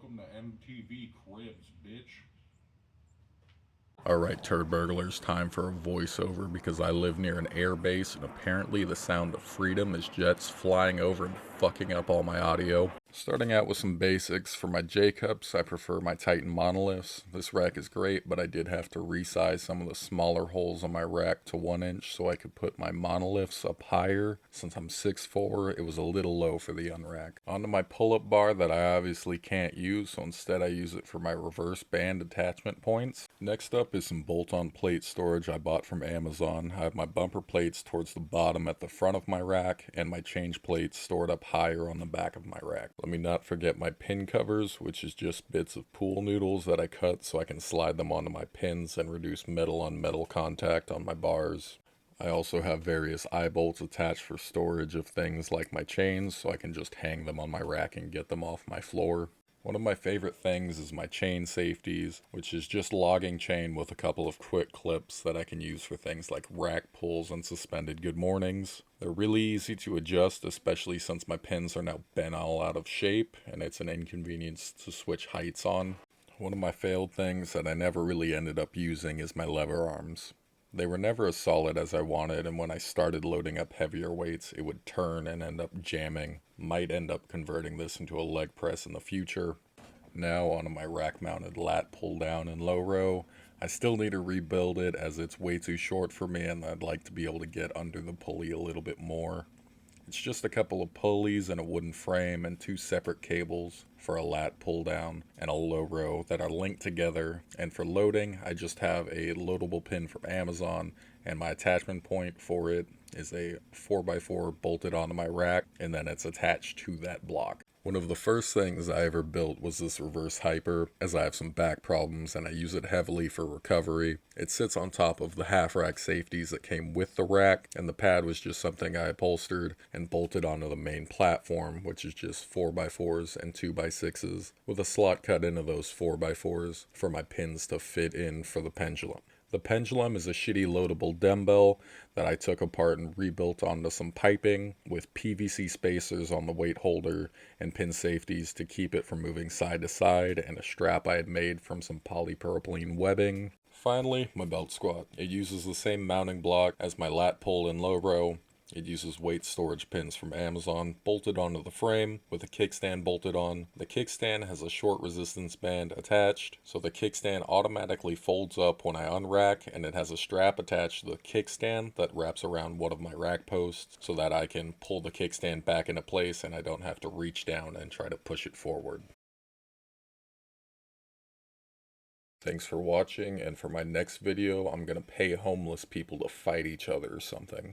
Welcome to MTV Cribs, bitch. Alright, turd burglars, time for a voiceover because I live near an air base and apparently the sound of freedom is jets flying over and fucking up all my audio. Starting out with some basics, for my J-cups, I prefer my Titan monoliths. This rack is great, but I did have to resize some of the smaller holes on my rack to 1 inch so I could put my monoliths up higher. Since I'm 6'4", it was a little low for the unrack. Onto my pull-up bar that I obviously can't use, so instead I use it for my reverse band attachment points. Next up is some bolt-on plate storage I bought from Amazon. I have my bumper plates towards the bottom at the front of my rack, and my change plates stored up higher on the back of my rack. Let me not forget my pin covers, which is just bits of pool noodles that I cut so I can slide them onto my pins and reduce metal on metal contact on my bars. I also have various eye bolts attached for storage of things like my chains, so I can just hang them on my rack and get them off my floor. One of my favorite things is my chain safeties, which is just logging chain with a couple of quick clips that I can use for things like rack pulls and suspended good mornings. They're really easy to adjust, especially since my pins are now bent all out of shape and it's an inconvenience to switch heights on. One of my failed things that I never really ended up using is my lever arms. They were never as solid as I wanted, and when I started loading up heavier weights, it would turn and end up jamming. Might end up converting this into a leg press in the future. Now onto my rack mounted lat pull down and low row. I still need to rebuild it as it's way too short for me and I'd like to be able to get under the pulley a little bit more. It's just a couple of pulleys and a wooden frame and 2 separate cables for a lat pull down and a low row that are linked together, and for loading I just have a loadable pin from Amazon, and my attachment point for it is a 4x4 bolted onto my rack, and then it's attached to that block. One of the first things I ever built was this reverse hyper, as I have some back problems and I use it heavily for recovery. It sits on top of the half rack safeties that came with the rack, and the pad was just something I upholstered and bolted onto the main platform, which is just 4x4s and 2x6s, with a slot cut into those 4x4s for my pins to fit in for the pendulum. The pendulum is a shitty loadable dumbbell that I took apart and rebuilt onto some piping with PVC spacers on the weight holder and pin safeties to keep it from moving side to side, and a strap I had made from some polypropylene webbing. Finally, my belt squat. It uses the same mounting block as my lat pull and low row. It uses weight storage pins from Amazon bolted onto the frame with a kickstand bolted on. The kickstand has a short resistance band attached, so the kickstand automatically folds up when I unrack, and it has a strap attached to the kickstand that wraps around one of my rack posts so that I can pull the kickstand back into place and I don't have to reach down and try to push it forward. Thanks for watching, and for my next video I'm gonna pay homeless people to fight each other or something.